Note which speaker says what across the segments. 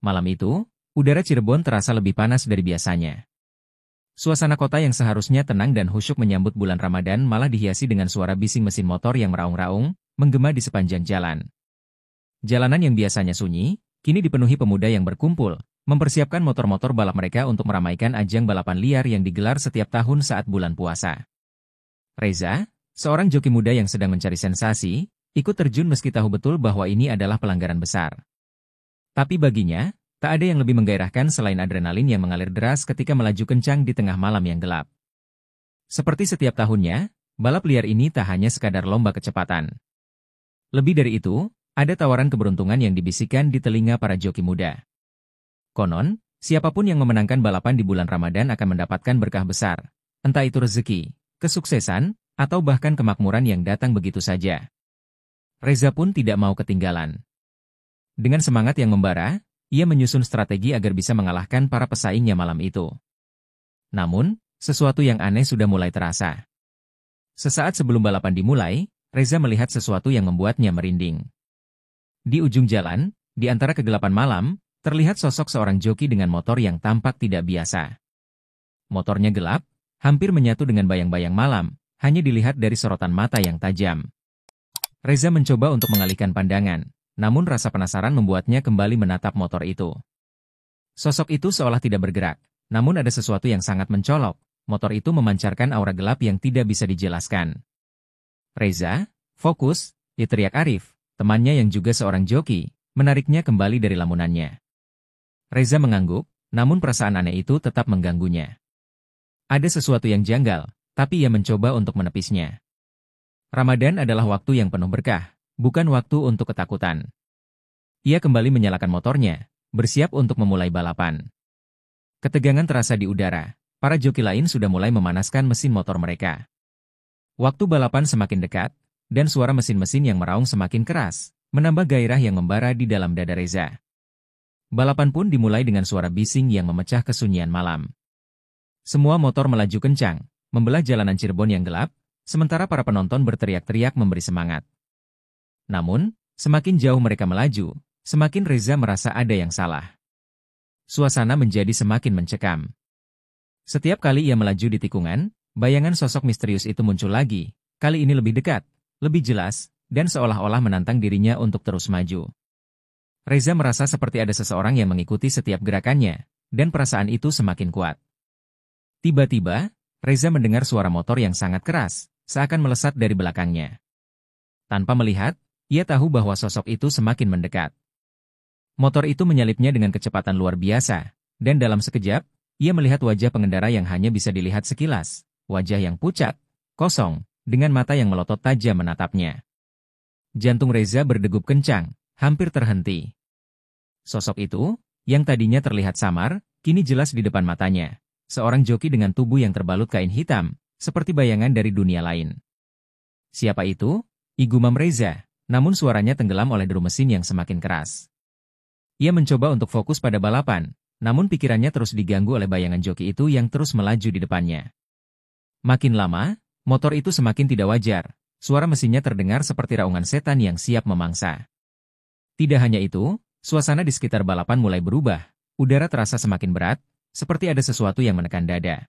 Speaker 1: Malam itu, udara Cirebon terasa lebih panas dari biasanya. Suasana kota yang seharusnya tenang dan khusyuk menyambut bulan Ramadan malah dihiasi dengan suara bising mesin motor yang meraung-raung, menggema di sepanjang jalan. Jalanan yang biasanya sunyi, kini dipenuhi pemuda yang berkumpul, mempersiapkan motor-motor balap mereka untuk meramaikan ajang balapan liar yang digelar setiap tahun saat bulan puasa. Reza, seorang joki muda yang sedang mencari sensasi, ikut terjun meski tahu betul bahwa ini adalah pelanggaran besar. Tapi baginya, tak ada yang lebih menggairahkan selain adrenalin yang mengalir deras ketika melaju kencang di tengah malam yang gelap. Seperti setiap tahunnya, balap liar ini tak hanya sekadar lomba kecepatan. Lebih dari itu, ada tawaran keberuntungan yang dibisikkan di telinga para joki muda. Konon, siapapun yang memenangkan balapan di bulan Ramadan akan mendapatkan berkah besar, entah itu rezeki, kesuksesan, atau bahkan kemakmuran yang datang begitu saja. Reza pun tidak mau ketinggalan. Dengan semangat yang membara, ia menyusun strategi agar bisa mengalahkan para pesaingnya malam itu. Namun, sesuatu yang aneh sudah mulai terasa. Sesaat sebelum balapan dimulai, Reza melihat sesuatu yang membuatnya merinding. Di ujung jalan, di antara kegelapan malam, terlihat sosok seorang joki dengan motor yang tampak tidak biasa. Motornya gelap, hampir menyatu dengan bayang-bayang malam, hanya dilihat dari sorotan mata yang tajam. Reza mencoba untuk mengalihkan pandangan. Namun rasa penasaran membuatnya kembali menatap motor itu. Sosok itu seolah tidak bergerak, namun ada sesuatu yang sangat mencolok. Motor itu memancarkan aura gelap yang tidak bisa dijelaskan. Reza, fokus, teriak Arif, temannya yang juga seorang joki, menariknya kembali dari lamunannya. Reza mengangguk, namun perasaan aneh itu tetap mengganggunya. Ada sesuatu yang janggal, tapi ia mencoba untuk menepisnya. Ramadan adalah waktu yang penuh berkah. Bukan waktu untuk ketakutan. Ia kembali menyalakan motornya, bersiap untuk memulai balapan. Ketegangan terasa di udara, para joki lain sudah mulai memanaskan mesin motor mereka. Waktu balapan semakin dekat, dan suara mesin-mesin yang meraung semakin keras, menambah gairah yang membara di dalam dada Reza. Balapan pun dimulai dengan suara bising yang memecah kesunyian malam. Semua motor melaju kencang, membelah jalanan Cirebon yang gelap, sementara para penonton berteriak-teriak memberi semangat. Namun, semakin jauh mereka melaju, semakin Reza merasa ada yang salah. Suasana menjadi semakin mencekam. Setiap kali ia melaju di tikungan, bayangan sosok misterius itu muncul lagi, kali ini lebih dekat, lebih jelas, dan seolah-olah menantang dirinya untuk terus maju. Reza merasa seperti ada seseorang yang mengikuti setiap gerakannya, dan perasaan itu semakin kuat. Tiba-tiba, Reza mendengar suara motor yang sangat keras, seakan melesat dari belakangnya. Tanpa melihat, ia tahu bahwa sosok itu semakin mendekat. Motor itu menyalipnya dengan kecepatan luar biasa, dan dalam sekejap, ia melihat wajah pengendara yang hanya bisa dilihat sekilas, wajah yang pucat, kosong, dengan mata yang melotot tajam menatapnya. Jantung Reza berdegup kencang, hampir terhenti. Sosok itu, yang tadinya terlihat samar, kini jelas di depan matanya. Seorang joki dengan tubuh yang terbalut kain hitam, seperti bayangan dari dunia lain. Siapa itu? Igumam Reza. Namun suaranya tenggelam oleh deru mesin yang semakin keras. Ia mencoba untuk fokus pada balapan, namun pikirannya terus diganggu oleh bayangan joki itu yang terus melaju di depannya. Makin lama, motor itu semakin tidak wajar, suara mesinnya terdengar seperti raungan setan yang siap memangsa. Tidak hanya itu, suasana di sekitar balapan mulai berubah, udara terasa semakin berat, seperti ada sesuatu yang menekan dada.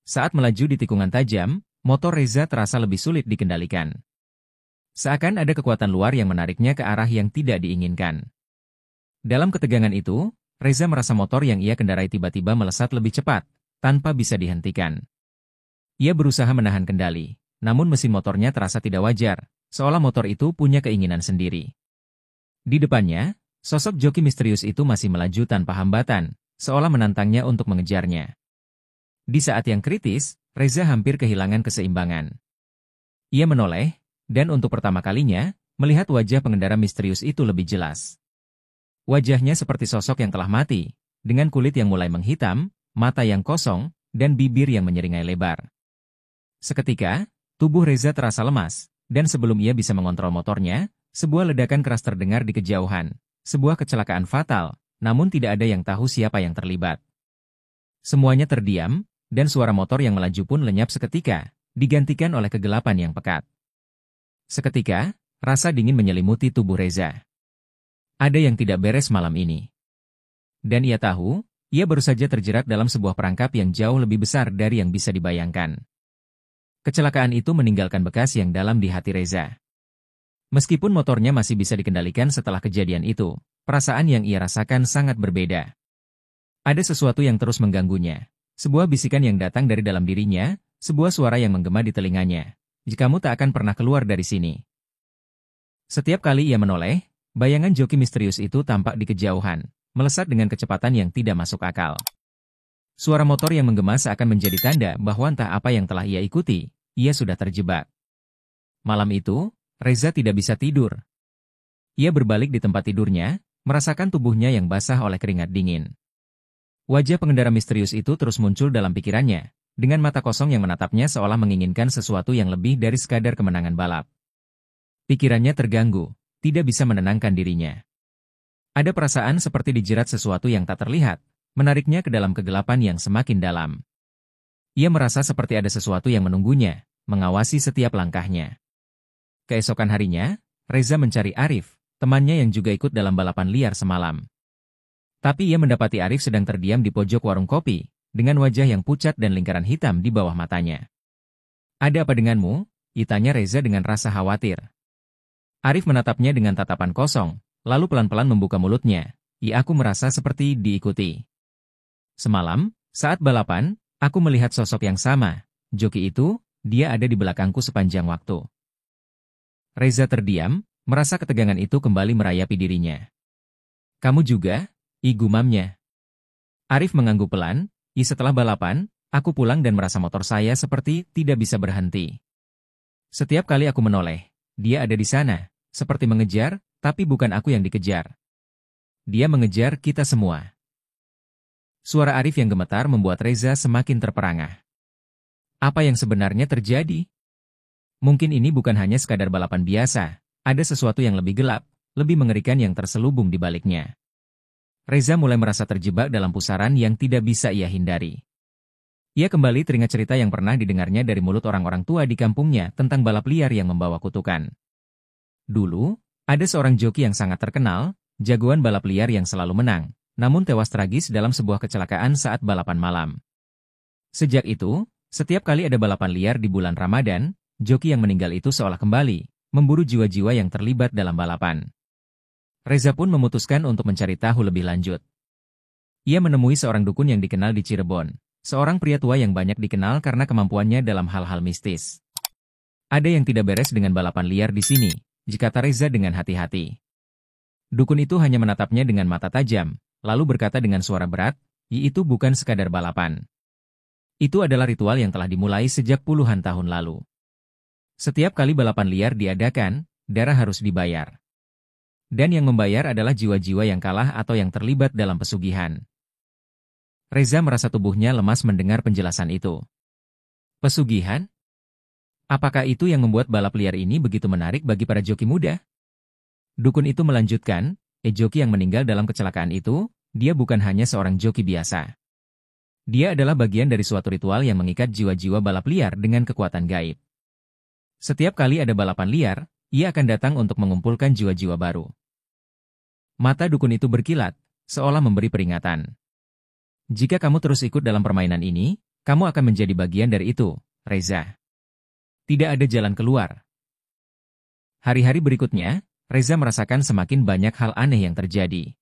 Speaker 1: Saat melaju di tikungan tajam, motor Reza terasa lebih sulit dikendalikan. Seakan ada kekuatan luar yang menariknya ke arah yang tidak diinginkan. Dalam ketegangan itu, Reza merasa motor yang ia kendarai tiba-tiba melesat lebih cepat, tanpa bisa dihentikan. Ia berusaha menahan kendali, namun mesin motornya terasa tidak wajar, seolah motor itu punya keinginan sendiri. Di depannya, sosok joki misterius itu masih melaju tanpa hambatan, seolah menantangnya untuk mengejarnya. Di saat yang kritis, Reza hampir kehilangan keseimbangan. Ia menoleh, dan untuk pertama kalinya, melihat wajah pengendara misterius itu lebih jelas. Wajahnya seperti sosok yang telah mati, dengan kulit yang mulai menghitam, mata yang kosong, dan bibir yang menyeringai lebar. Seketika, tubuh Reza terasa lemas, dan sebelum ia bisa mengontrol motornya, sebuah ledakan keras terdengar di kejauhan, sebuah kecelakaan fatal, namun tidak ada yang tahu siapa yang terlibat. Semuanya terdiam, dan suara motor yang melaju pun lenyap seketika, digantikan oleh kegelapan yang pekat. Seketika, rasa dingin menyelimuti tubuh Reza. Ada yang tidak beres malam ini. Dan ia tahu, ia baru saja terjerat dalam sebuah perangkap yang jauh lebih besar dari yang bisa dibayangkan. Kecelakaan itu meninggalkan bekas yang dalam di hati Reza. Meskipun motornya masih bisa dikendalikan setelah kejadian itu, perasaan yang ia rasakan sangat berbeda. Ada sesuatu yang terus mengganggunya. Sebuah bisikan yang datang dari dalam dirinya, sebuah suara yang menggema di telinganya. Kamu tak akan pernah keluar dari sini. Setiap kali ia menoleh, bayangan joki misterius itu tampak di kejauhan, melesat dengan kecepatan yang tidak masuk akal. Suara motor yang menggema seakan menjadi tanda bahwa entah apa yang telah ia ikuti, ia sudah terjebak. Malam itu, Reza tidak bisa tidur. Ia berbalik di tempat tidurnya, merasakan tubuhnya yang basah oleh keringat dingin. Wajah pengendara misterius itu terus muncul dalam pikirannya, dengan mata kosong yang menatapnya seolah menginginkan sesuatu yang lebih dari sekadar kemenangan balap. Pikirannya terganggu, tidak bisa menenangkan dirinya. Ada perasaan seperti dijerat sesuatu yang tak terlihat, menariknya ke dalam kegelapan yang semakin dalam. Ia merasa seperti ada sesuatu yang menunggunya, mengawasi setiap langkahnya. Keesokan harinya, Reza mencari Arif, temannya yang juga ikut dalam balapan liar semalam. Tapi ia mendapati Arif sedang terdiam di pojok warung kopi, dengan wajah yang pucat dan lingkaran hitam di bawah matanya. "Ada apa denganmu?" tanya Reza dengan rasa khawatir. Arif menatapnya dengan tatapan kosong, lalu pelan-pelan membuka mulutnya. Aku merasa seperti diikuti. Semalam, saat balapan, aku melihat sosok yang sama. Joki itu, dia ada di belakangku sepanjang waktu. Reza terdiam, merasa ketegangan itu kembali merayapi dirinya. "Kamu juga?" gumamnya. Arif mengangguk pelan. Setelah balapan, aku pulang dan merasa motor saya seperti tidak bisa berhenti. Setiap kali aku menoleh, dia ada di sana, seperti mengejar, tapi bukan aku yang dikejar. Dia mengejar kita semua." Suara Arif yang gemetar membuat Reza semakin terperangah. Apa yang sebenarnya terjadi? Mungkin ini bukan hanya sekadar balapan biasa, ada sesuatu yang lebih gelap, lebih mengerikan yang terselubung di baliknya. Reza mulai merasa terjebak dalam pusaran yang tidak bisa ia hindari. Ia kembali teringat cerita yang pernah didengarnya dari mulut orang-orang tua di kampungnya tentang balap liar yang membawa kutukan. Dulu, ada seorang joki yang sangat terkenal, jagoan balap liar yang selalu menang, namun tewas tragis dalam sebuah kecelakaan saat balapan malam. Sejak itu, setiap kali ada balapan liar di bulan Ramadan, joki yang meninggal itu seolah kembali, memburu jiwa-jiwa yang terlibat dalam balapan. Reza pun memutuskan untuk mencari tahu lebih lanjut. Ia menemui seorang dukun yang dikenal di Cirebon, seorang pria tua yang banyak dikenal karena kemampuannya dalam hal-hal mistis. "Ada yang tidak beres dengan balapan liar di sini," kata Reza dengan hati-hati. Dukun itu hanya menatapnya dengan mata tajam, lalu berkata dengan suara berat, "Itu bukan sekadar balapan. Itu adalah ritual yang telah dimulai sejak puluhan tahun lalu. Setiap kali balapan liar diadakan, darah harus dibayar. Dan yang membayar adalah jiwa-jiwa yang kalah atau yang terlibat dalam pesugihan." Reza merasa tubuhnya lemas mendengar penjelasan itu. Pesugihan? Apakah itu yang membuat balap liar ini begitu menarik bagi para joki muda? Dukun itu melanjutkan, joki yang meninggal dalam kecelakaan itu, dia bukan hanya seorang joki biasa. Dia adalah bagian dari suatu ritual yang mengikat jiwa-jiwa balap liar dengan kekuatan gaib. Setiap kali ada balapan liar, ia akan datang untuk mengumpulkan jiwa-jiwa baru. Mata dukun itu berkilat, seolah memberi peringatan. "Jika kamu terus ikut dalam permainan ini, kamu akan menjadi bagian dari itu, Reza. Tidak ada jalan keluar." Hari-hari berikutnya, Reza merasakan semakin banyak hal aneh yang terjadi.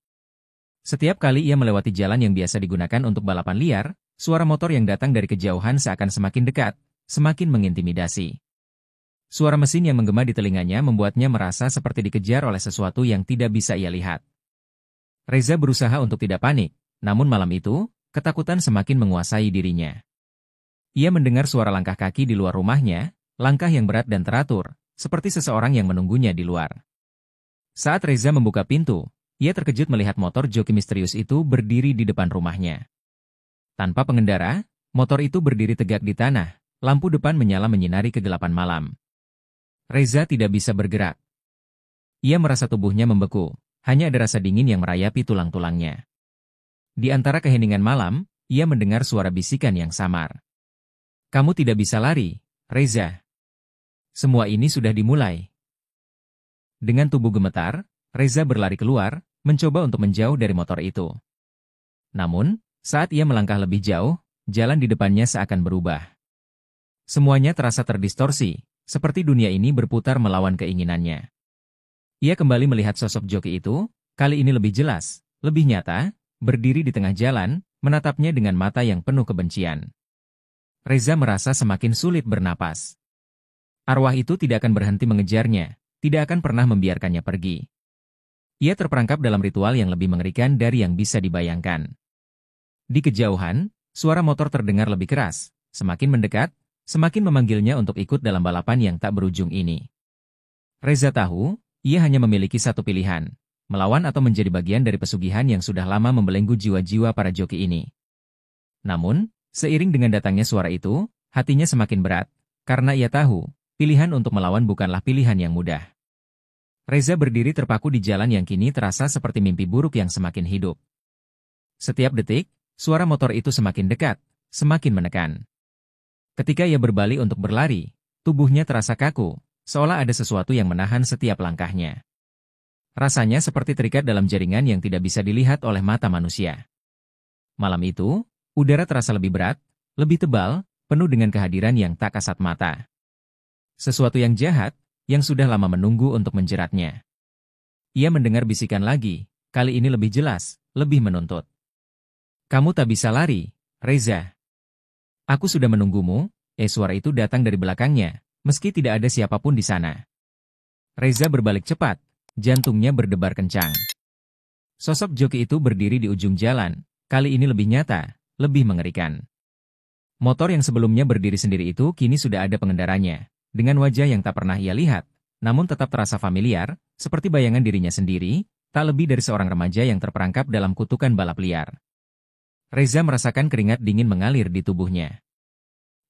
Speaker 1: Setiap kali ia melewati jalan yang biasa digunakan untuk balapan liar, suara motor yang datang dari kejauhan seakan semakin dekat, semakin mengintimidasi. Suara mesin yang menggema di telinganya membuatnya merasa seperti dikejar oleh sesuatu yang tidak bisa ia lihat. Reza berusaha untuk tidak panik, namun malam itu, ketakutan semakin menguasai dirinya. Ia mendengar suara langkah kaki di luar rumahnya, langkah yang berat dan teratur, seperti seseorang yang menunggunya di luar. Saat Reza membuka pintu, ia terkejut melihat motor joki misterius itu berdiri di depan rumahnya. Tanpa pengendara, motor itu berdiri tegak di tanah, lampu depan menyala menyinari kegelapan malam. Reza tidak bisa bergerak. Ia merasa tubuhnya membeku, hanya ada rasa dingin yang merayapi tulang-tulangnya. Di antara keheningan malam, ia mendengar suara bisikan yang samar. "Kamu tidak bisa lari, Reza. Semua ini sudah dimulai." Dengan tubuh gemetar, Reza berlari keluar, mencoba untuk menjauh dari motor itu. Namun, saat ia melangkah lebih jauh, jalan di depannya seakan berubah. Semuanya terasa terdistorsi, seperti dunia ini berputar melawan keinginannya. Ia kembali melihat sosok joki itu, kali ini lebih jelas, lebih nyata, berdiri di tengah jalan, menatapnya dengan mata yang penuh kebencian. Reza merasa semakin sulit bernapas. Arwah itu tidak akan berhenti mengejarnya, tidak akan pernah membiarkannya pergi. Ia terperangkap dalam ritual yang lebih mengerikan dari yang bisa dibayangkan. Di kejauhan, suara motor terdengar lebih keras, semakin mendekat, semakin memanggilnya untuk ikut dalam balapan yang tak berujung ini. Reza tahu, ia hanya memiliki satu pilihan, melawan atau menjadi bagian dari pesugihan yang sudah lama membelenggu jiwa-jiwa para joki ini. Namun, seiring dengan datangnya suara itu, hatinya semakin berat, karena ia tahu, pilihan untuk melawan bukanlah pilihan yang mudah. Reza berdiri terpaku di jalan yang kini terasa seperti mimpi buruk yang semakin hidup. Setiap detik, suara motor itu semakin dekat, semakin menekan. Ketika ia berbalik untuk berlari, tubuhnya terasa kaku, seolah ada sesuatu yang menahan setiap langkahnya. Rasanya seperti terikat dalam jaringan yang tidak bisa dilihat oleh mata manusia. Malam itu, udara terasa lebih berat, lebih tebal, penuh dengan kehadiran yang tak kasat mata. Sesuatu yang jahat, yang sudah lama menunggu untuk menjeratnya. Ia mendengar bisikan lagi, kali ini lebih jelas, lebih menuntut. Kamu tak bisa lari, Reza. Aku sudah menunggumu. Suara itu datang dari belakangnya, meski tidak ada siapapun di sana. Reza berbalik cepat, jantungnya berdebar kencang. Sosok joki itu berdiri di ujung jalan, kali ini lebih nyata, lebih mengerikan. Motor yang sebelumnya berdiri sendiri itu kini sudah ada pengendaranya, dengan wajah yang tak pernah ia lihat, namun tetap terasa familiar, seperti bayangan dirinya sendiri, tak lebih dari seorang remaja yang terperangkap dalam kutukan balap liar. Reza merasakan keringat dingin mengalir di tubuhnya.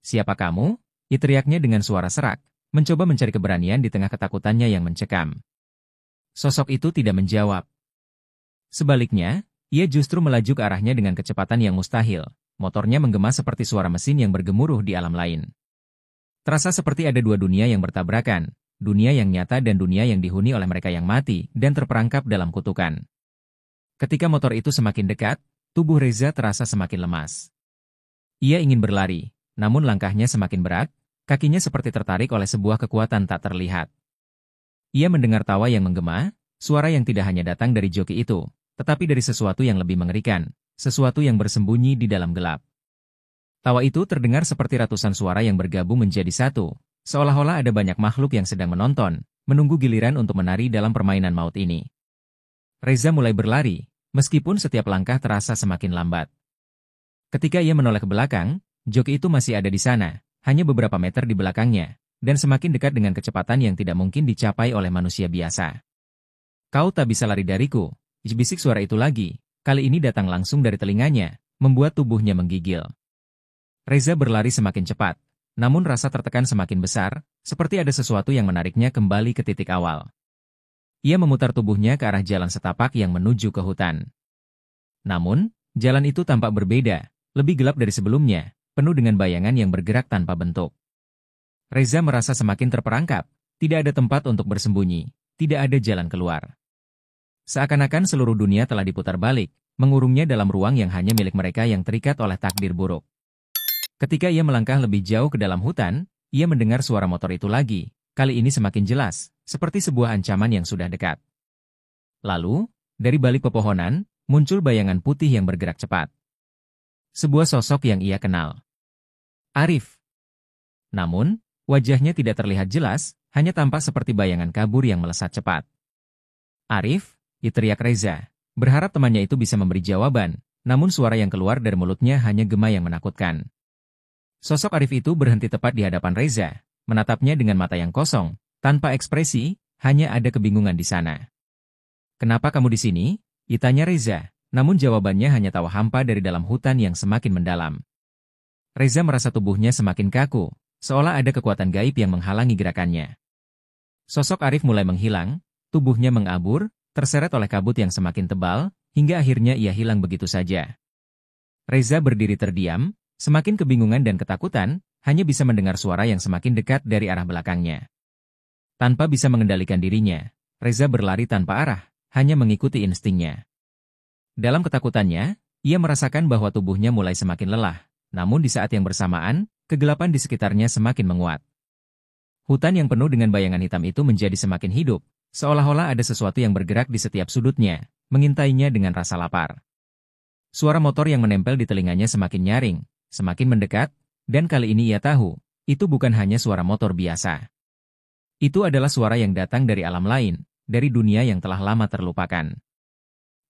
Speaker 1: Siapa kamu? Ia teriaknya dengan suara serak, mencoba mencari keberanian di tengah ketakutannya yang mencekam. Sosok itu tidak menjawab. Sebaliknya, ia justru melaju ke arahnya dengan kecepatan yang mustahil, motornya menggema seperti suara mesin yang bergemuruh di alam lain. Terasa seperti ada dua dunia yang bertabrakan, dunia yang nyata dan dunia yang dihuni oleh mereka yang mati dan terperangkap dalam kutukan. Ketika motor itu semakin dekat, tubuh Reza terasa semakin lemas. Ia ingin berlari, namun langkahnya semakin berat, kakinya seperti tertarik oleh sebuah kekuatan tak terlihat. Ia mendengar tawa yang menggema, suara yang tidak hanya datang dari joki itu, tetapi dari sesuatu yang lebih mengerikan, sesuatu yang bersembunyi di dalam gelap. Tawa itu terdengar seperti ratusan suara yang bergabung menjadi satu, seolah-olah ada banyak makhluk yang sedang menonton, menunggu giliran untuk menari dalam permainan maut ini. Reza mulai berlari, meskipun setiap langkah terasa semakin lambat. Ketika ia menoleh ke belakang, joki itu masih ada di sana, hanya beberapa meter di belakangnya, dan semakin dekat dengan kecepatan yang tidak mungkin dicapai oleh manusia biasa. Kau tak bisa lari dariku, bisik suara itu lagi, kali ini datang langsung dari telinganya, membuat tubuhnya menggigil. Reza berlari semakin cepat, namun rasa tertekan semakin besar, seperti ada sesuatu yang menariknya kembali ke titik awal. Ia memutar tubuhnya ke arah jalan setapak yang menuju ke hutan. Namun, jalan itu tampak berbeda, lebih gelap dari sebelumnya, penuh dengan bayangan yang bergerak tanpa bentuk. Reza merasa semakin terperangkap, tidak ada tempat untuk bersembunyi, tidak ada jalan keluar. Seakan-akan seluruh dunia telah diputar balik, mengurungnya dalam ruang yang hanya milik mereka yang terikat oleh takdir buruk. Ketika ia melangkah lebih jauh ke dalam hutan, ia mendengar suara motor itu lagi, kali ini semakin jelas, seperti sebuah ancaman yang sudah dekat. Lalu, dari balik pepohonan, muncul bayangan putih yang bergerak cepat. Sebuah sosok yang ia kenal. Arif. Namun, wajahnya tidak terlihat jelas, hanya tampak seperti bayangan kabur yang melesat cepat. Arif, teriak Reza, berharap temannya itu bisa memberi jawaban, namun suara yang keluar dari mulutnya hanya gema yang menakutkan. Sosok Arif itu berhenti tepat di hadapan Reza, menatapnya dengan mata yang kosong, tanpa ekspresi, hanya ada kebingungan di sana. Kenapa kamu di sini? Tanya Reza, namun jawabannya hanya tawa hampa dari dalam hutan yang semakin mendalam. Reza merasa tubuhnya semakin kaku, seolah ada kekuatan gaib yang menghalangi gerakannya. Sosok Arif mulai menghilang, tubuhnya mengabur, terseret oleh kabut yang semakin tebal, hingga akhirnya ia hilang begitu saja. Reza berdiri terdiam, semakin kebingungan dan ketakutan, hanya bisa mendengar suara yang semakin dekat dari arah belakangnya. Tanpa bisa mengendalikan dirinya, Reza berlari tanpa arah, hanya mengikuti instingnya. Dalam ketakutannya, Ia merasakan bahwa tubuhnya mulai semakin lelah, namun di saat yang bersamaan, kegelapan di sekitarnya semakin menguat. Hutan yang penuh dengan bayangan hitam itu menjadi semakin hidup, seolah-olah ada sesuatu yang bergerak di setiap sudutnya, mengintainya dengan rasa lapar. Suara motor yang menempel di telinganya semakin nyaring, semakin mendekat, dan kali ini ia tahu, itu bukan hanya suara motor biasa. Itu adalah suara yang datang dari alam lain, dari dunia yang telah lama terlupakan.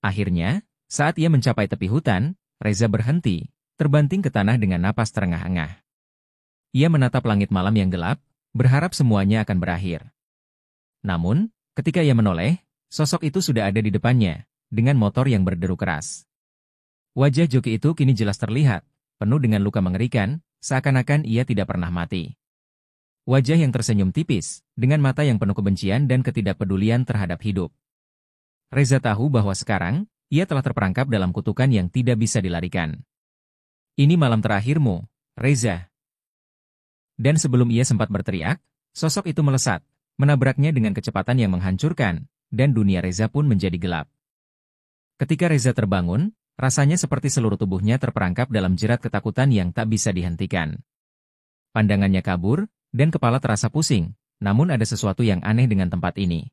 Speaker 1: Akhirnya, saat ia mencapai tepi hutan, Reza berhenti, terbanting ke tanah dengan napas terengah-engah. Ia menatap langit malam yang gelap, berharap semuanya akan berakhir. Namun, ketika ia menoleh, sosok itu sudah ada di depannya, dengan motor yang berderu keras. Wajah joki itu kini jelas terlihat, penuh dengan luka mengerikan, seakan-akan ia tidak pernah mati. Wajah yang tersenyum tipis, dengan mata yang penuh kebencian dan ketidakpedulian terhadap hidup. Reza tahu bahwa sekarang, ia telah terperangkap dalam kutukan yang tidak bisa dilarikan. Ini malam terakhirmu, Reza. Dan sebelum ia sempat berteriak, sosok itu melesat, menabraknya dengan kecepatan yang menghancurkan, dan dunia Reza pun menjadi gelap. Ketika Reza terbangun, rasanya seperti seluruh tubuhnya terperangkap dalam jerat ketakutan yang tak bisa dihentikan. Pandangannya kabur, dan kepala terasa pusing, namun ada sesuatu yang aneh dengan tempat ini.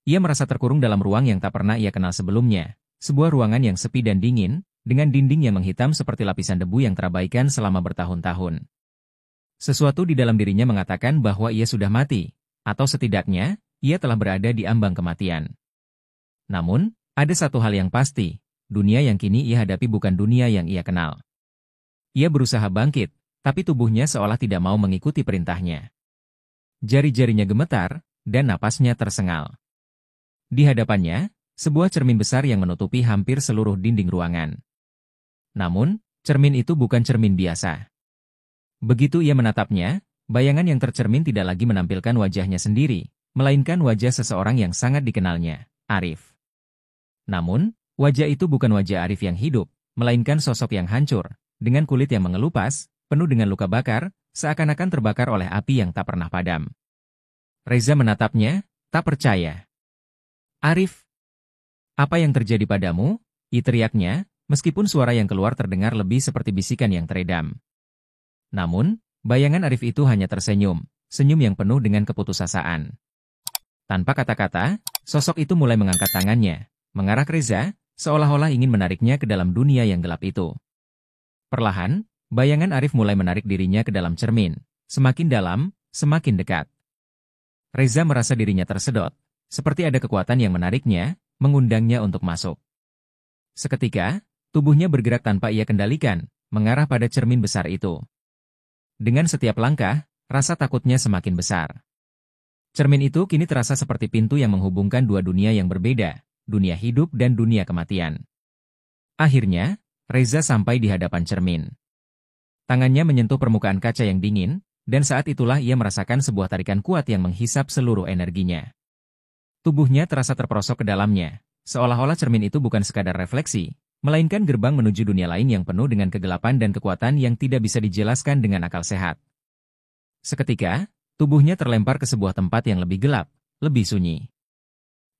Speaker 1: Ia merasa terkurung dalam ruang yang tak pernah ia kenal sebelumnya, sebuah ruangan yang sepi dan dingin, dengan dinding yang menghitam seperti lapisan debu yang terabaikan selama bertahun-tahun. Sesuatu di dalam dirinya mengatakan bahwa ia sudah mati, atau setidaknya, ia telah berada di ambang kematian. Namun, ada satu hal yang pasti, dunia yang kini ia hadapi bukan dunia yang ia kenal. Ia berusaha bangkit, tapi tubuhnya seolah tidak mau mengikuti perintahnya. Jari-jarinya gemetar, dan napasnya tersengal. Di hadapannya, sebuah cermin besar yang menutupi hampir seluruh dinding ruangan. Namun, cermin itu bukan cermin biasa. Begitu ia menatapnya, bayangan yang tercermin tidak lagi menampilkan wajahnya sendiri, melainkan wajah seseorang yang sangat dikenalnya, Arif. Namun, wajah itu bukan wajah Arif yang hidup, melainkan sosok yang hancur, dengan kulit yang mengelupas, penuh dengan luka bakar, seakan-akan terbakar oleh api yang tak pernah padam. Reza menatapnya, tak percaya. Arif, apa yang terjadi padamu? Teriaknya, meskipun suara yang keluar terdengar lebih seperti bisikan yang teredam. Namun, bayangan Arif itu hanya tersenyum, senyum yang penuh dengan keputusasaan. Tanpa kata-kata, sosok itu mulai mengangkat tangannya, mengarah ke Reza, seolah-olah ingin menariknya ke dalam dunia yang gelap itu. Perlahan, bayangan Arif mulai menarik dirinya ke dalam cermin, semakin dalam, semakin dekat. Reza merasa dirinya tersedot, seperti ada kekuatan yang menariknya, mengundangnya untuk masuk. Seketika, tubuhnya bergerak tanpa ia kendalikan, mengarah pada cermin besar itu. Dengan setiap langkah, rasa takutnya semakin besar. Cermin itu kini terasa seperti pintu yang menghubungkan dua dunia yang berbeda, dunia hidup dan dunia kematian. Akhirnya, Reza sampai di hadapan cermin. Tangannya menyentuh permukaan kaca yang dingin, dan saat itulah ia merasakan sebuah tarikan kuat yang menghisap seluruh energinya. Tubuhnya terasa terperosok ke dalamnya, seolah-olah cermin itu bukan sekadar refleksi, melainkan gerbang menuju dunia lain yang penuh dengan kegelapan dan kekuatan yang tidak bisa dijelaskan dengan akal sehat. Seketika, tubuhnya terlempar ke sebuah tempat yang lebih gelap, lebih sunyi.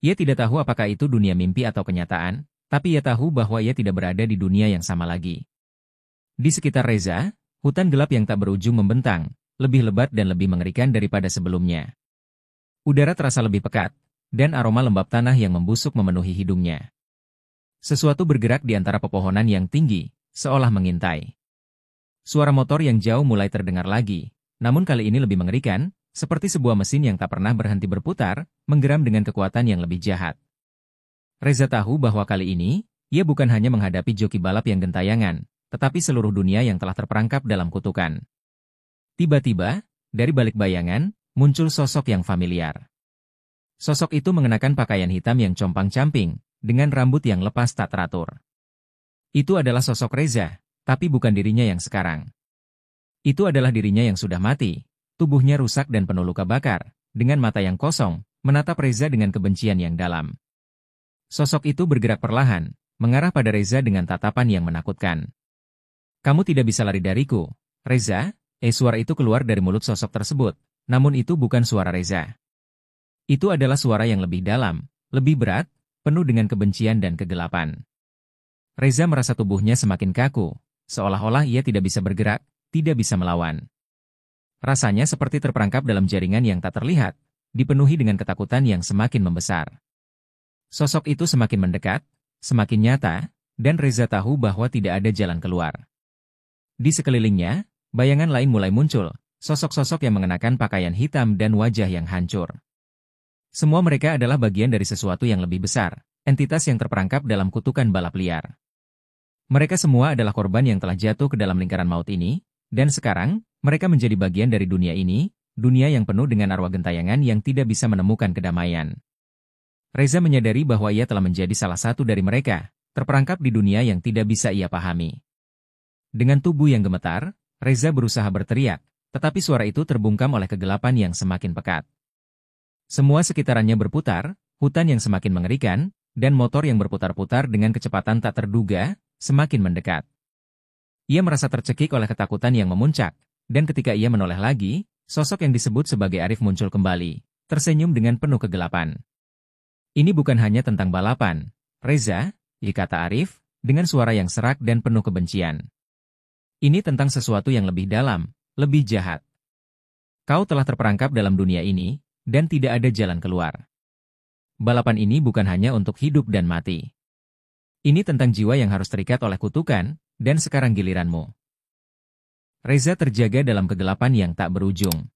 Speaker 1: Ia tidak tahu apakah itu dunia mimpi atau kenyataan, tapi ia tahu bahwa ia tidak berada di dunia yang sama lagi. Di sekitar Reza, hutan gelap yang tak berujung membentang, lebih lebat dan lebih mengerikan daripada sebelumnya. Udara terasa lebih pekat, dan aroma lembab tanah yang membusuk memenuhi hidungnya. Sesuatu bergerak di antara pepohonan yang tinggi, seolah mengintai. Suara motor yang jauh mulai terdengar lagi, namun kali ini lebih mengerikan, seperti sebuah mesin yang tak pernah berhenti berputar, menggeram dengan kekuatan yang lebih jahat. Reza tahu bahwa kali ini, ia bukan hanya menghadapi joki balap yang gentayangan, tetapi seluruh dunia yang telah terperangkap dalam kutukan. Tiba-tiba, dari balik bayangan, muncul sosok yang familiar. Sosok itu mengenakan pakaian hitam yang compang-camping, dengan rambut yang lepas tak teratur. Itu adalah sosok Reza, tapi bukan dirinya yang sekarang. Itu adalah dirinya yang sudah mati, tubuhnya rusak dan penuh luka bakar, dengan mata yang kosong, menatap Reza dengan kebencian yang dalam. Sosok itu bergerak perlahan, mengarah pada Reza dengan tatapan yang menakutkan. Kamu tidak bisa lari dariku, Reza. Suara itu keluar dari mulut sosok tersebut, namun itu bukan suara Reza. Itu adalah suara yang lebih dalam, lebih berat, penuh dengan kebencian dan kegelapan. Reza merasa tubuhnya semakin kaku, seolah-olah ia tidak bisa bergerak, tidak bisa melawan. Rasanya seperti terperangkap dalam jaringan yang tak terlihat, dipenuhi dengan ketakutan yang semakin membesar. Sosok itu semakin mendekat, semakin nyata, dan Reza tahu bahwa tidak ada jalan keluar. Di sekelilingnya, bayangan lain mulai muncul, sosok-sosok yang mengenakan pakaian hitam dan wajah yang hancur. Semua mereka adalah bagian dari sesuatu yang lebih besar, entitas yang terperangkap dalam kutukan balap liar. Mereka semua adalah korban yang telah jatuh ke dalam lingkaran maut ini, dan sekarang, mereka menjadi bagian dari dunia ini, dunia yang penuh dengan arwah gentayangan yang tidak bisa menemukan kedamaian. Reza menyadari bahwa ia telah menjadi salah satu dari mereka, terperangkap di dunia yang tidak bisa ia pahami. Dengan tubuh yang gemetar, Reza berusaha berteriak, tetapi suara itu terbungkam oleh kegelapan yang semakin pekat. Semua sekitarannya berputar, hutan yang semakin mengerikan, dan motor yang berputar-putar dengan kecepatan tak terduga, semakin mendekat. Ia merasa tercekik oleh ketakutan yang memuncak, dan ketika ia menoleh lagi, sosok yang disebut sebagai Arif muncul kembali, tersenyum dengan penuh kegelapan. Ini bukan hanya tentang balapan, Reza, kata Arif, dengan suara yang serak dan penuh kebencian. Ini tentang sesuatu yang lebih dalam, lebih jahat. Kau telah terperangkap dalam dunia ini, dan tidak ada jalan keluar. Balapan ini bukan hanya untuk hidup dan mati. Ini tentang jiwa yang harus terikat oleh kutukan, dan sekarang giliranmu. Reza terjaga dalam kegelapan yang tak berujung.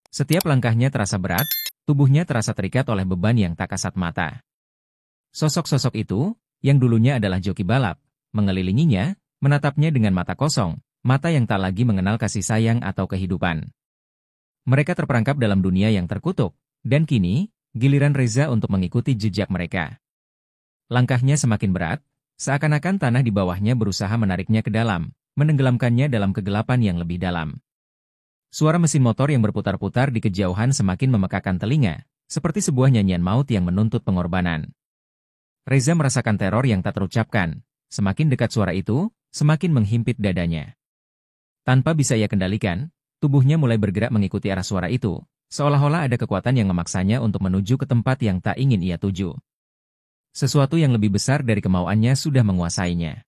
Speaker 1: Setiap langkahnya terasa berat, tubuhnya terasa terikat oleh beban yang tak kasat mata. Sosok-sosok itu, yang dulunya adalah joki balap, mengelilinginya, menatapnya dengan mata kosong, mata yang tak lagi mengenal kasih sayang atau kehidupan. Mereka terperangkap dalam dunia yang terkutuk, dan kini, giliran Reza untuk mengikuti jejak mereka. Langkahnya semakin berat, seakan-akan tanah di bawahnya berusaha menariknya ke dalam, menenggelamkannya dalam kegelapan yang lebih dalam. Suara mesin motor yang berputar-putar di kejauhan semakin memekakan telinga, seperti sebuah nyanyian maut yang menuntut pengorbanan. Reza merasakan teror yang tak terucapkan, semakin dekat suara itu, semakin menghimpit dadanya. Tanpa bisa ia kendalikan, tubuhnya mulai bergerak mengikuti arah suara itu, seolah-olah ada kekuatan yang memaksanya untuk menuju ke tempat yang tak ingin ia tuju. Sesuatu yang lebih besar dari kemauannya sudah menguasainya.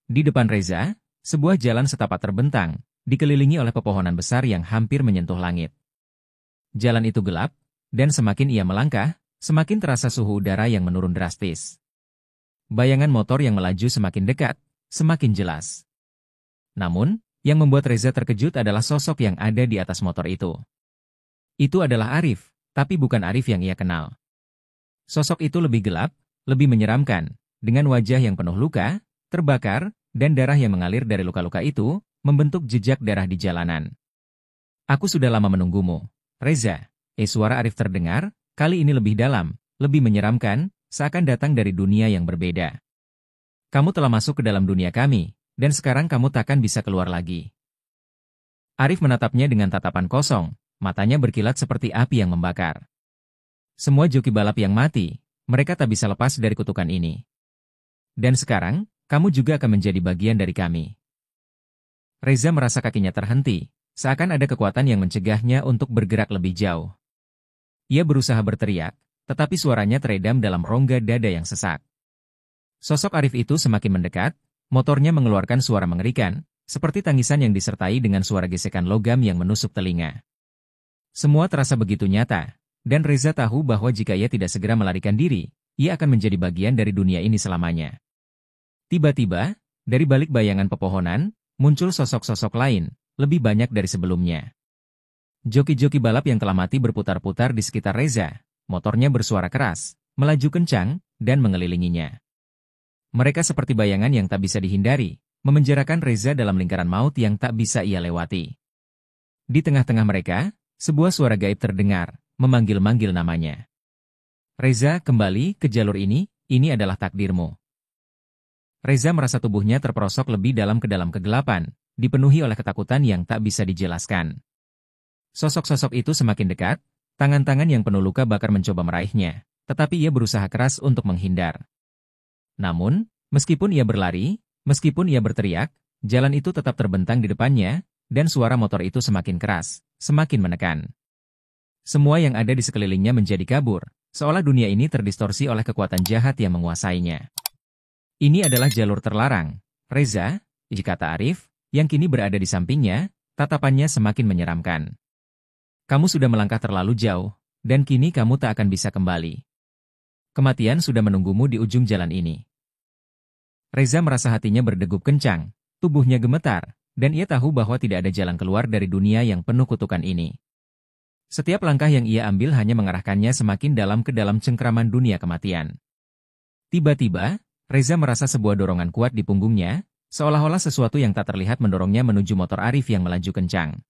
Speaker 1: Di depan Reza, sebuah jalan setapak terbentang, dikelilingi oleh pepohonan besar yang hampir menyentuh langit. Jalan itu gelap, dan semakin ia melangkah, semakin terasa suhu udara yang menurun drastis. Bayangan motor yang melaju semakin dekat, semakin jelas. Namun, yang membuat Reza terkejut adalah sosok yang ada di atas motor itu. Itu adalah Arif, tapi bukan Arif yang ia kenal. Sosok itu lebih gelap, lebih menyeramkan, dengan wajah yang penuh luka, terbakar, dan darah yang mengalir dari luka-luka itu, membentuk jejak darah di jalanan. Aku sudah lama menunggumu, Reza. Suara Arif terdengar, kali ini lebih dalam, lebih menyeramkan, seakan datang dari dunia yang berbeda. Kamu telah masuk ke dalam dunia kami, dan sekarang kamu takkan bisa keluar lagi. Arif menatapnya dengan tatapan kosong, matanya berkilat seperti api yang membakar. Semua joki balap yang mati, mereka tak bisa lepas dari kutukan ini. Dan sekarang, kamu juga akan menjadi bagian dari kami. Reza merasa kakinya terhenti, seakan ada kekuatan yang mencegahnya untuk bergerak lebih jauh. Ia berusaha berteriak, tetapi suaranya teredam dalam rongga dada yang sesak. Sosok Arif itu semakin mendekat, motornya mengeluarkan suara mengerikan, seperti tangisan yang disertai dengan suara gesekan logam yang menusuk telinga. Semua terasa begitu nyata, dan Reza tahu bahwa jika ia tidak segera melarikan diri, ia akan menjadi bagian dari dunia ini selamanya. Tiba-tiba, dari balik bayangan pepohonan, muncul sosok-sosok lain, lebih banyak dari sebelumnya. Joki-joki balap yang telah mati berputar-putar di sekitar Reza, motornya bersuara keras, melaju kencang, dan mengelilinginya. Mereka seperti bayangan yang tak bisa dihindari, memenjarakan Reza dalam lingkaran maut yang tak bisa ia lewati. Di tengah-tengah mereka, sebuah suara gaib terdengar, memanggil-manggil namanya. Reza, kembali ke jalur ini adalah takdirmu. Reza merasa tubuhnya terperosok lebih dalam ke dalam kegelapan, dipenuhi oleh ketakutan yang tak bisa dijelaskan. Sosok-sosok itu semakin dekat, tangan-tangan yang penuh luka bakar mencoba meraihnya, tetapi ia berusaha keras untuk menghindar. Namun, meskipun ia berlari, meskipun ia berteriak, jalan itu tetap terbentang di depannya, dan suara motor itu semakin keras, semakin menekan. Semua yang ada di sekelilingnya menjadi kabur, seolah dunia ini terdistorsi oleh kekuatan jahat yang menguasainya. Ini adalah jalur terlarang, Reza, kata Arif, yang kini berada di sampingnya, tatapannya semakin menyeramkan. Kamu sudah melangkah terlalu jauh, dan kini kamu tak akan bisa kembali. Kematian sudah menunggumu di ujung jalan ini. Reza merasa hatinya berdegup kencang, tubuhnya gemetar, dan ia tahu bahwa tidak ada jalan keluar dari dunia yang penuh kutukan ini. Setiap langkah yang ia ambil hanya mengarahkannya semakin dalam ke dalam cengkraman dunia kematian. Tiba-tiba, Reza merasa sebuah dorongan kuat di punggungnya, seolah-olah sesuatu yang tak terlihat mendorongnya menuju motor Arif yang melaju kencang.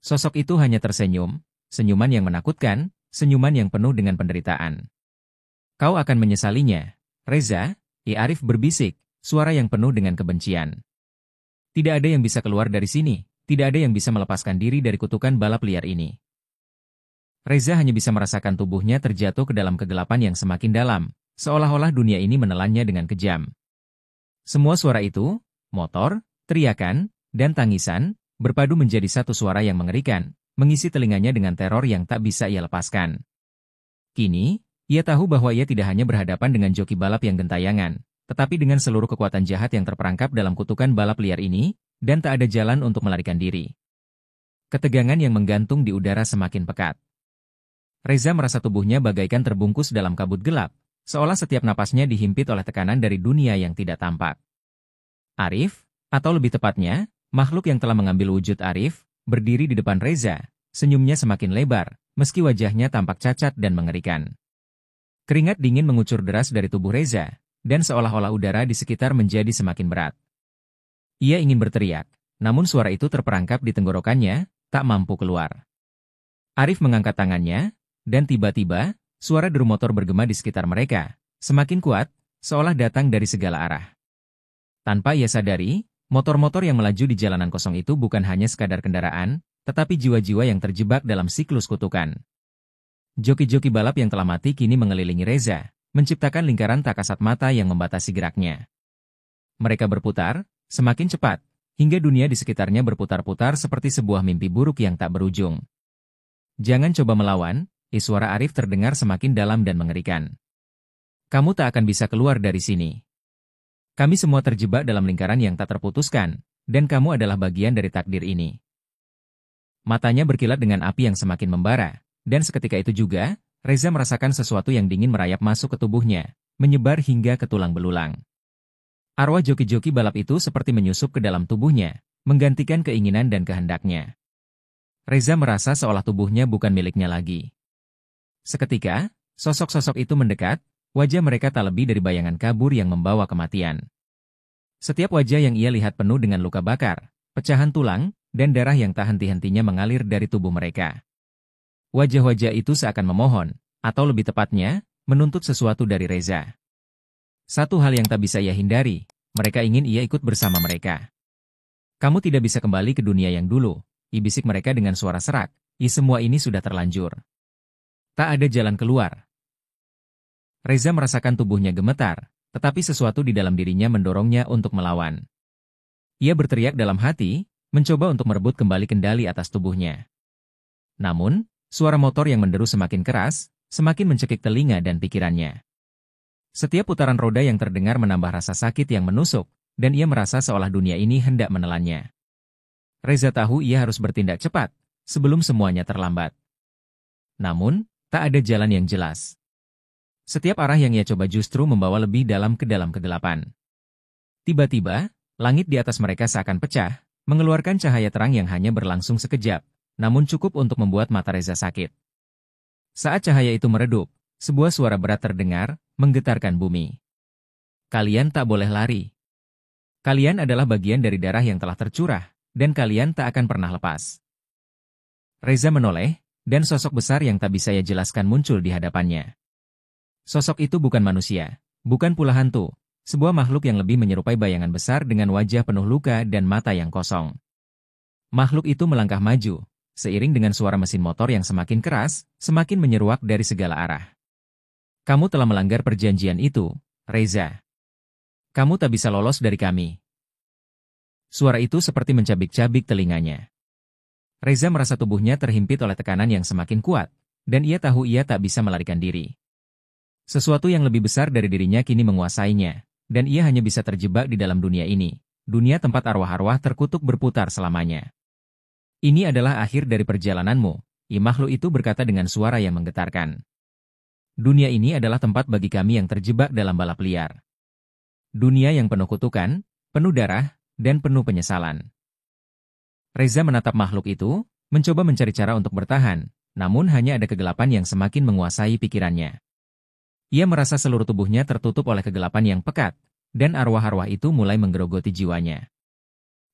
Speaker 1: Sosok itu hanya tersenyum, senyuman yang menakutkan, senyuman yang penuh dengan penderitaan. Kau akan menyesalinya, Reza, Arif berbisik, suara yang penuh dengan kebencian. Tidak ada yang bisa keluar dari sini, tidak ada yang bisa melepaskan diri dari kutukan balap liar ini. Reza hanya bisa merasakan tubuhnya terjatuh ke dalam kegelapan yang semakin dalam, seolah-olah dunia ini menelannya dengan kejam. Semua suara itu, motor, teriakan, dan tangisan, berpadu menjadi satu suara yang mengerikan, mengisi telinganya dengan teror yang tak bisa ia lepaskan. Kini, ia tahu bahwa ia tidak hanya berhadapan dengan joki balap yang gentayangan, tetapi dengan seluruh kekuatan jahat yang terperangkap dalam kutukan balap liar ini, dan tak ada jalan untuk melarikan diri. Ketegangan yang menggantung di udara semakin pekat. Reza merasa tubuhnya bagaikan terbungkus dalam kabut gelap, seolah setiap napasnya dihimpit oleh tekanan dari dunia yang tidak tampak. Arif, atau lebih tepatnya, makhluk yang telah mengambil wujud Arif, berdiri di depan Reza, senyumnya semakin lebar, meski wajahnya tampak cacat dan mengerikan. Keringat dingin mengucur deras dari tubuh Reza, dan seolah-olah udara di sekitar menjadi semakin berat. Ia ingin berteriak, namun suara itu terperangkap di tenggorokannya, tak mampu keluar. Arif mengangkat tangannya, dan tiba-tiba, suara deru motor bergema di sekitar mereka, semakin kuat, seolah datang dari segala arah. Tanpa ia sadari, motor-motor yang melaju di jalanan kosong itu bukan hanya sekadar kendaraan, tetapi jiwa-jiwa yang terjebak dalam siklus kutukan. Joki-joki balap yang telah mati kini mengelilingi Reza, menciptakan lingkaran tak kasat mata yang membatasi geraknya. Mereka berputar, semakin cepat, hingga dunia di sekitarnya berputar-putar seperti sebuah mimpi buruk yang tak berujung. Jangan coba melawan, suara Arif terdengar semakin dalam dan mengerikan. Kamu tak akan bisa keluar dari sini. Kami semua terjebak dalam lingkaran yang tak terputuskan, dan kamu adalah bagian dari takdir ini. Matanya berkilat dengan api yang semakin membara, dan seketika itu juga, Reza merasakan sesuatu yang dingin merayap masuk ke tubuhnya, menyebar hingga ke tulang belulang. Arwah joki-joki balap itu seperti menyusup ke dalam tubuhnya, menggantikan keinginan dan kehendaknya. Reza merasa seolah tubuhnya bukan miliknya lagi. Seketika, sosok-sosok itu mendekat, wajah mereka tak lebih dari bayangan kabur yang membawa kematian. Setiap wajah yang ia lihat penuh dengan luka bakar, pecahan tulang, dan darah yang tak henti-hentinya mengalir dari tubuh mereka. Wajah-wajah itu seakan memohon, atau lebih tepatnya, menuntut sesuatu dari Reza. Satu hal yang tak bisa ia hindari, mereka ingin ia ikut bersama mereka. Kamu tidak bisa kembali ke dunia yang dulu, bisik mereka dengan suara serak, semua ini sudah terlanjur. Tak ada jalan keluar. Reza merasakan tubuhnya gemetar, tetapi sesuatu di dalam dirinya mendorongnya untuk melawan. Ia berteriak dalam hati, mencoba untuk merebut kembali kendali atas tubuhnya. Namun, suara motor yang menderu semakin keras, semakin mencekik telinga dan pikirannya. Setiap putaran roda yang terdengar menambah rasa sakit yang menusuk, dan ia merasa seolah dunia ini hendak menelannya. Reza tahu ia harus bertindak cepat, sebelum semuanya terlambat. Namun, tak ada jalan yang jelas. Setiap arah yang ia coba justru membawa lebih dalam ke dalam kegelapan. Tiba-tiba, langit di atas mereka seakan pecah, mengeluarkan cahaya terang yang hanya berlangsung sekejap, namun cukup untuk membuat mata Reza sakit. Saat cahaya itu meredup, sebuah suara berat terdengar, menggetarkan bumi. Kalian tak boleh lari. Kalian adalah bagian dari darah yang telah tercurah, dan kalian tak akan pernah lepas. Reza menoleh, dan sosok besar yang tak bisa ia jelaskan muncul di hadapannya. Sosok itu bukan manusia, bukan pula hantu, sebuah makhluk yang lebih menyerupai bayangan besar dengan wajah penuh luka dan mata yang kosong. Makhluk itu melangkah maju, seiring dengan suara mesin motor yang semakin keras, semakin menyeruak dari segala arah. Kamu telah melanggar perjanjian itu, Reza. Kamu tak bisa lolos dari kami. Suara itu seperti mencabik-cabik telinganya. Reza merasa tubuhnya terhimpit oleh tekanan yang semakin kuat, dan ia tahu ia tak bisa melarikan diri. Sesuatu yang lebih besar dari dirinya kini menguasainya, dan ia hanya bisa terjebak di dalam dunia ini, dunia tempat arwah-arwah terkutuk berputar selamanya. Ini adalah akhir dari perjalananmu, makhluk itu berkata dengan suara yang menggetarkan. Dunia ini adalah tempat bagi kami yang terjebak dalam balap liar. Dunia yang penuh kutukan, penuh darah, dan penuh penyesalan. Reza menatap makhluk itu, mencoba mencari cara untuk bertahan, namun hanya ada kegelapan yang semakin menguasai pikirannya. Ia merasa seluruh tubuhnya tertutup oleh kegelapan yang pekat, dan arwah-arwah itu mulai menggerogoti jiwanya.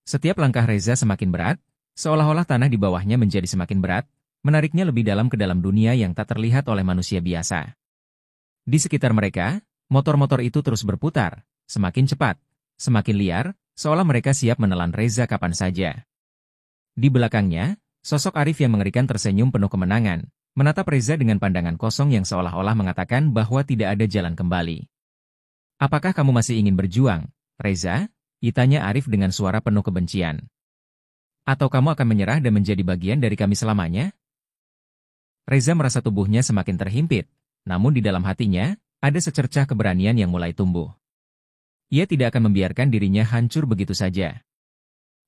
Speaker 1: Setiap langkah Reza semakin berat, seolah-olah tanah di bawahnya menjadi semakin berat, menariknya lebih dalam ke dalam dunia yang tak terlihat oleh manusia biasa. Di sekitar mereka, motor-motor itu terus berputar, semakin cepat, semakin liar, seolah mereka siap menelan Reza kapan saja. Di belakangnya, sosok Arif yang mengerikan tersenyum penuh kemenangan, menatap Reza dengan pandangan kosong yang seolah-olah mengatakan bahwa tidak ada jalan kembali. Apakah kamu masih ingin berjuang, Reza? Tanya Arif dengan suara penuh kebencian. Atau kamu akan menyerah dan menjadi bagian dari kami selamanya? Reza merasa tubuhnya semakin terhimpit, namun di dalam hatinya, ada secercah keberanian yang mulai tumbuh. Ia tidak akan membiarkan dirinya hancur begitu saja.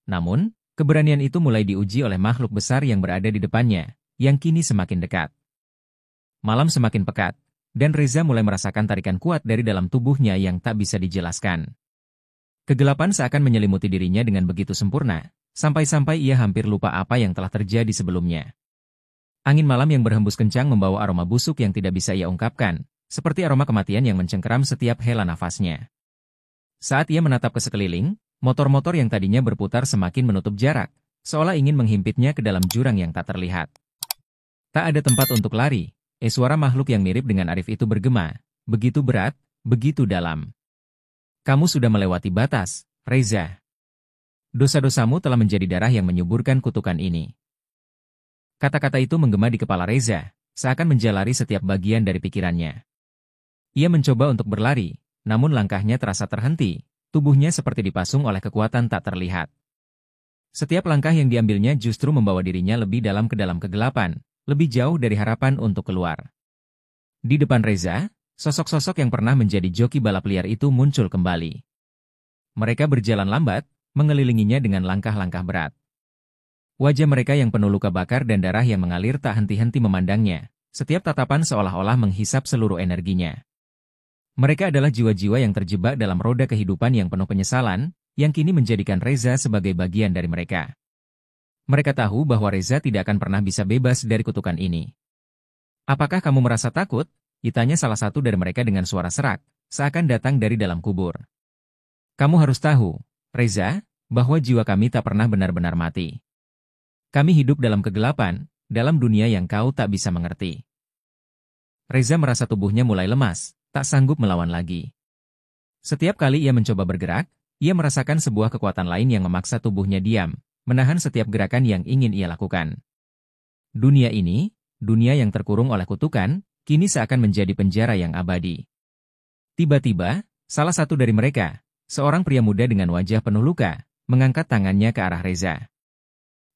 Speaker 1: Namun, keberanian itu mulai diuji oleh makhluk besar yang berada di depannya, yang kini semakin dekat. Malam semakin pekat, dan Reza mulai merasakan tarikan kuat dari dalam tubuhnya yang tak bisa dijelaskan. Kegelapan seakan menyelimuti dirinya dengan begitu sempurna, sampai-sampai ia hampir lupa apa yang telah terjadi sebelumnya. Angin malam yang berhembus kencang membawa aroma busuk yang tidak bisa ia ungkapkan, seperti aroma kematian yang mencengkeram setiap hela nafasnya. Saat ia menatap ke sekeliling, motor-motor yang tadinya berputar semakin menutup jarak, seolah ingin menghimpitnya ke dalam jurang yang tak terlihat. Tak ada tempat untuk lari, suara makhluk yang mirip dengan Arif itu bergema, begitu berat, begitu dalam. Kamu sudah melewati batas, Reza. Dosa-dosamu telah menjadi darah yang menyuburkan kutukan ini. Kata-kata itu menggema di kepala Reza, seakan menjalari setiap bagian dari pikirannya. Ia mencoba untuk berlari, namun langkahnya terasa terhenti, tubuhnya seperti dipasung oleh kekuatan tak terlihat. Setiap langkah yang diambilnya justru membawa dirinya lebih dalam ke dalam kegelapan, lebih jauh dari harapan untuk keluar. Di depan Reza, sosok-sosok yang pernah menjadi joki balap liar itu muncul kembali. Mereka berjalan lambat, mengelilinginya dengan langkah-langkah berat. Wajah mereka yang penuh luka bakar dan darah yang mengalir tak henti-henti memandangnya, setiap tatapan seolah-olah menghisap seluruh energinya. Mereka adalah jiwa-jiwa yang terjebak dalam roda kehidupan yang penuh penyesalan, yang kini menjadikan Reza sebagai bagian dari mereka. Mereka tahu bahwa Reza tidak akan pernah bisa bebas dari kutukan ini. Apakah kamu merasa takut? Tanya salah satu dari mereka dengan suara serak, seakan datang dari dalam kubur. Kamu harus tahu, Reza, bahwa jiwa kami tak pernah benar-benar mati. Kami hidup dalam kegelapan, dalam dunia yang kau tak bisa mengerti. Reza merasa tubuhnya mulai lemas, tak sanggup melawan lagi. Setiap kali ia mencoba bergerak, ia merasakan sebuah kekuatan lain yang memaksa tubuhnya diam, menahan setiap gerakan yang ingin ia lakukan. Dunia ini, dunia yang terkurung oleh kutukan, kini seakan menjadi penjara yang abadi. Tiba-tiba, salah satu dari mereka, seorang pria muda dengan wajah penuh luka, mengangkat tangannya ke arah Reza.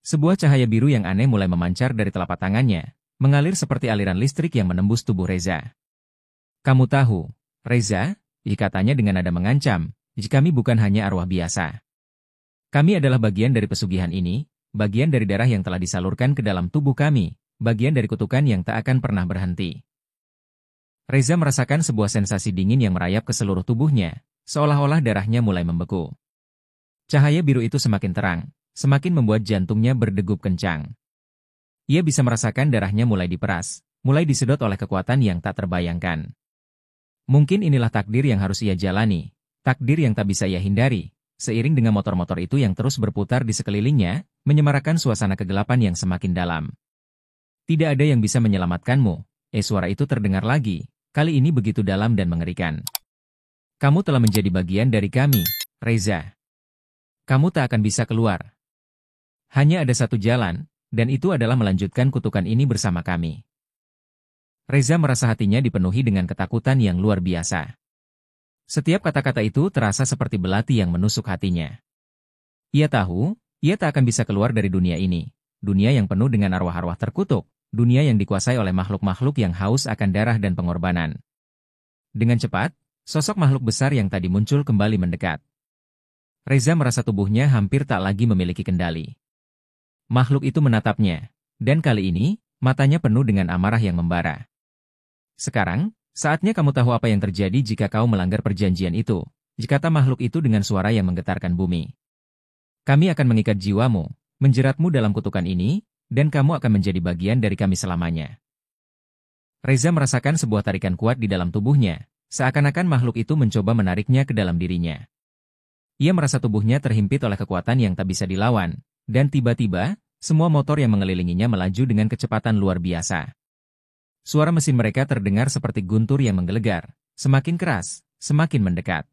Speaker 1: Sebuah cahaya biru yang aneh mulai memancar dari telapak tangannya, mengalir seperti aliran listrik yang menembus tubuh Reza. Kamu tahu, Reza, katanya dengan nada mengancam, kami bukan hanya arwah biasa. Kami adalah bagian dari pesugihan ini, bagian dari darah yang telah disalurkan ke dalam tubuh kami, bagian dari kutukan yang tak akan pernah berhenti. Reza merasakan sebuah sensasi dingin yang merayap ke seluruh tubuhnya, seolah-olah darahnya mulai membeku. Cahaya biru itu semakin terang, semakin membuat jantungnya berdegup kencang. Ia bisa merasakan darahnya mulai diperas, mulai disedot oleh kekuatan yang tak terbayangkan. Mungkin inilah takdir yang harus ia jalani, takdir yang tak bisa ia hindari. Seiring dengan motor-motor itu yang terus berputar di sekelilingnya, menyemarakan suasana kegelapan yang semakin dalam. Tidak ada yang bisa menyelamatkanmu, suara itu terdengar lagi, kali ini begitu dalam dan mengerikan. Kamu telah menjadi bagian dari kami, Reza. Kamu tak akan bisa keluar. Hanya ada satu jalan, dan itu adalah melanjutkan kutukan ini bersama kami. Reza merasa hatinya dipenuhi dengan ketakutan yang luar biasa. Setiap kata-kata itu terasa seperti belati yang menusuk hatinya. Ia tahu, ia tak akan bisa keluar dari dunia ini, dunia yang penuh dengan arwah-arwah terkutuk, dunia yang dikuasai oleh makhluk-makhluk yang haus akan darah dan pengorbanan. Dengan cepat, Sosok makhluk besar yang tadi muncul kembali mendekat. Reza merasa tubuhnya hampir tak lagi memiliki kendali. Makhluk itu menatapnya, dan kali ini, matanya penuh dengan amarah yang membara. Sekarang, saatnya kamu tahu apa yang terjadi jika kau melanggar perjanjian itu, kata makhluk itu dengan suara yang menggetarkan bumi. Kami akan mengikat jiwamu, menjeratmu dalam kutukan ini, dan kamu akan menjadi bagian dari kami selamanya. Reza merasakan sebuah tarikan kuat di dalam tubuhnya, seakan-akan makhluk itu mencoba menariknya ke dalam dirinya. Ia merasa tubuhnya terhimpit oleh kekuatan yang tak bisa dilawan, dan tiba-tiba, semua motor yang mengelilinginya melaju dengan kecepatan luar biasa. Suara mesin mereka terdengar seperti guntur yang menggelegar, semakin keras, semakin mendekat.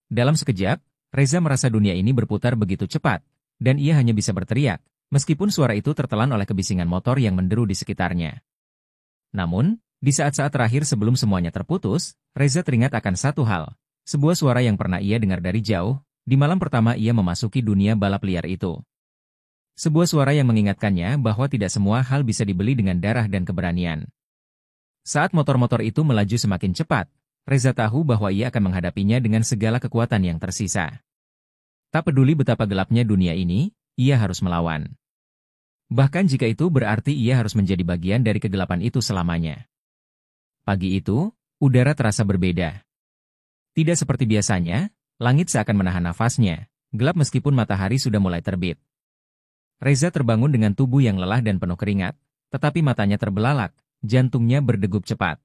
Speaker 1: Dalam sekejap, Reza merasa dunia ini berputar begitu cepat, dan ia hanya bisa berteriak, meskipun suara itu tertelan oleh kebisingan motor yang menderu di sekitarnya. Namun, di saat-saat terakhir sebelum semuanya terputus, Reza teringat akan satu hal. Sebuah suara yang pernah ia dengar dari jauh, di malam pertama ia memasuki dunia balap liar itu. Sebuah suara yang mengingatkannya bahwa tidak semua hal bisa dibeli dengan darah dan keberanian. Saat motor-motor itu melaju semakin cepat, Reza tahu bahwa ia akan menghadapinya dengan segala kekuatan yang tersisa. Tak peduli betapa gelapnya dunia ini, ia harus melawan. Bahkan jika itu berarti ia harus menjadi bagian dari kegelapan itu selamanya. Pagi itu, udara terasa berbeda. Tidak seperti biasanya, langit seakan menahan nafasnya, gelap meskipun matahari sudah mulai terbit. Reza terbangun dengan tubuh yang lelah dan penuh keringat, tetapi matanya terbelalak, jantungnya berdegup cepat.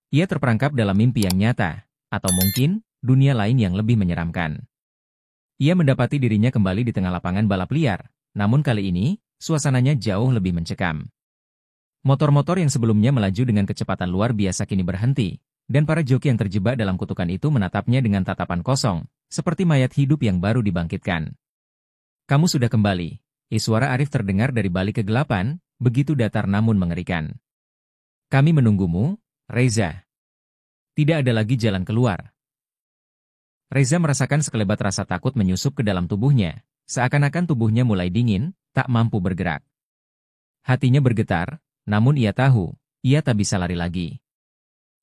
Speaker 1: Ia terperangkap dalam mimpi yang nyata, atau mungkin, dunia lain yang lebih menyeramkan. Ia mendapati dirinya kembali di tengah lapangan balap liar, namun kali ini, suasananya jauh lebih mencekam. Motor-motor yang sebelumnya melaju dengan kecepatan luar biasa kini berhenti, dan para joki yang terjebak dalam kutukan itu menatapnya dengan tatapan kosong, seperti mayat hidup yang baru dibangkitkan. Kamu sudah kembali. Suara Arif terdengar dari balik kegelapan, begitu datar namun mengerikan. Kami menunggumu, Reza. Tidak ada lagi jalan keluar. Reza merasakan sekelebat rasa takut menyusup ke dalam tubuhnya, seakan-akan tubuhnya mulai dingin, tak mampu bergerak. Hatinya bergetar, namun ia tahu, ia tak bisa lari lagi.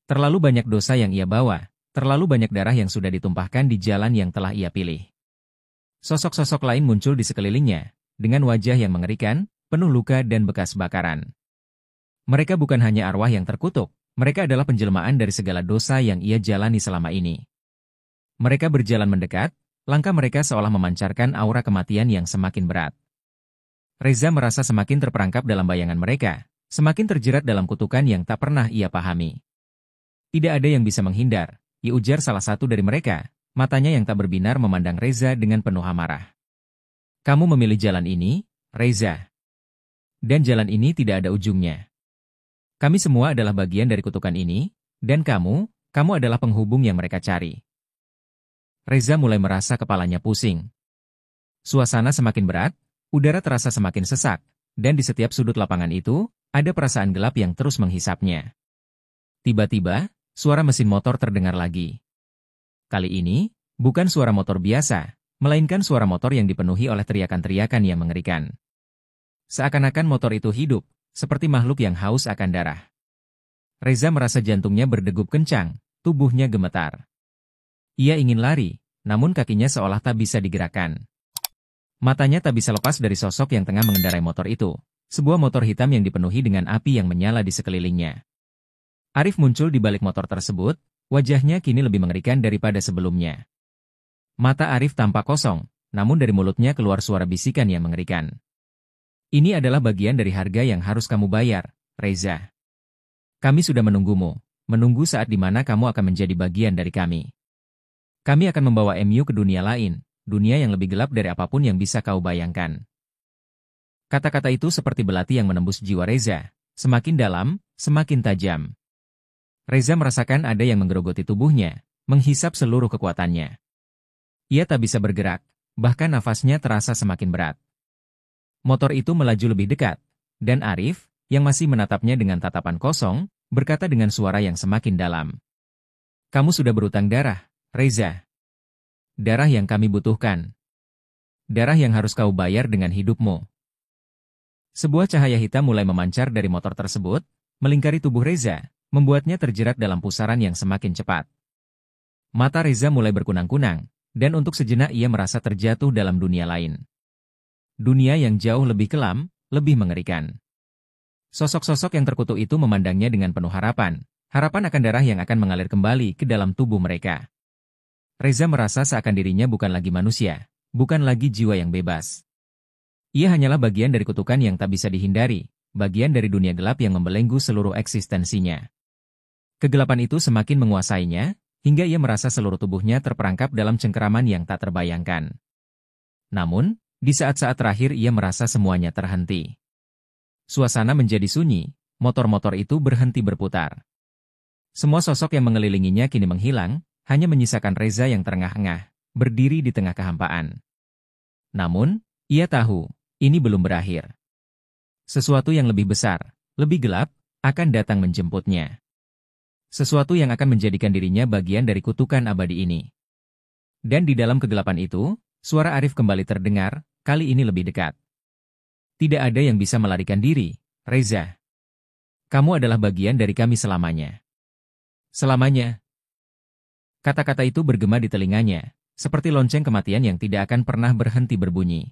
Speaker 1: Terlalu banyak dosa yang ia bawa, terlalu banyak darah yang sudah ditumpahkan di jalan yang telah ia pilih. Sosok-sosok lain muncul di sekelilingnya, dengan wajah yang mengerikan, penuh luka dan bekas bakaran. Mereka bukan hanya arwah yang terkutuk, mereka adalah penjelmaan dari segala dosa yang ia jalani selama ini. Mereka berjalan mendekat, langkah mereka seolah memancarkan aura kematian yang semakin berat. Reza merasa semakin terperangkap dalam bayangan mereka, semakin terjerat dalam kutukan yang tak pernah ia pahami. Tidak ada yang bisa menghindar, ujar salah satu dari mereka, matanya yang tak berbinar memandang Reza dengan penuh amarah. Kamu memilih jalan ini, Reza. Dan jalan ini tidak ada ujungnya. Kami semua adalah bagian dari kutukan ini, dan kamu adalah penghubung yang mereka cari. Reza mulai merasa kepalanya pusing. Suasana semakin berat, udara terasa semakin sesak, dan di setiap sudut lapangan itu, ada perasaan gelap yang terus menghisapnya. Tiba-tiba, suara mesin motor terdengar lagi. Kali ini, bukan suara motor biasa, melainkan suara motor yang dipenuhi oleh teriakan-teriakan yang mengerikan. Seakan-akan motor itu hidup, seperti makhluk yang haus akan darah. Reza merasa jantungnya berdegup kencang, tubuhnya gemetar. Ia ingin lari, namun kakinya seolah tak bisa digerakkan. Matanya tak bisa lepas dari sosok yang tengah mengendarai motor itu, sebuah motor hitam yang dipenuhi dengan api yang menyala di sekelilingnya. Arif muncul di balik motor tersebut, wajahnya kini lebih mengerikan daripada sebelumnya. Mata Arif tampak kosong, namun dari mulutnya keluar suara bisikan yang mengerikan. Ini adalah bagian dari harga yang harus kamu bayar, Reza. Kami sudah menunggumu, menunggu saat di mana kamu akan menjadi bagian dari kami. Kami akan membawa MU ke dunia lain, dunia yang lebih gelap dari apapun yang bisa kau bayangkan. Kata-kata itu seperti belati yang menembus jiwa Reza, semakin dalam, semakin tajam. Reza merasakan ada yang menggerogoti tubuhnya, menghisap seluruh kekuatannya. Ia tak bisa bergerak, bahkan nafasnya terasa semakin berat. Motor itu melaju lebih dekat, dan Arif, yang masih menatapnya dengan tatapan kosong, berkata dengan suara yang semakin dalam. Kamu sudah berutang darah, Reza. Darah yang kami butuhkan. Darah yang harus kau bayar dengan hidupmu. Sebuah cahaya hitam mulai memancar dari motor tersebut, melingkari tubuh Reza, membuatnya terjerat dalam pusaran yang semakin cepat. Mata Reza mulai berkunang-kunang, dan untuk sejenak ia merasa terjatuh dalam dunia lain. Dunia yang jauh lebih kelam, lebih mengerikan. Sosok-sosok yang terkutuk itu memandangnya dengan penuh harapan, harapan akan darah yang akan mengalir kembali ke dalam tubuh mereka. Reza merasa seakan dirinya bukan lagi manusia, bukan lagi jiwa yang bebas. Ia hanyalah bagian dari kutukan yang tak bisa dihindari, bagian dari dunia gelap yang membelenggu seluruh eksistensinya. Kegelapan itu semakin menguasainya, hingga ia merasa seluruh tubuhnya terperangkap dalam cengkeraman yang tak terbayangkan. Namun, di saat-saat terakhir ia merasa semuanya terhenti. Suasana menjadi sunyi, motor-motor itu berhenti berputar. Semua sosok yang mengelilinginya kini menghilang, hanya menyisakan Reza yang terengah-engah, berdiri di tengah kehampaan. Namun, ia tahu, ini belum berakhir. Sesuatu yang lebih besar, lebih gelap, akan datang menjemputnya. Sesuatu yang akan menjadikan dirinya bagian dari kutukan abadi ini. Dan di dalam kegelapan itu, suara Arif kembali terdengar, kali ini lebih dekat. Tidak ada yang bisa melarikan diri, Reza. Kamu adalah bagian dari kami selamanya. Selamanya. Kata-kata itu bergema di telinganya, seperti lonceng kematian yang tidak akan pernah berhenti berbunyi.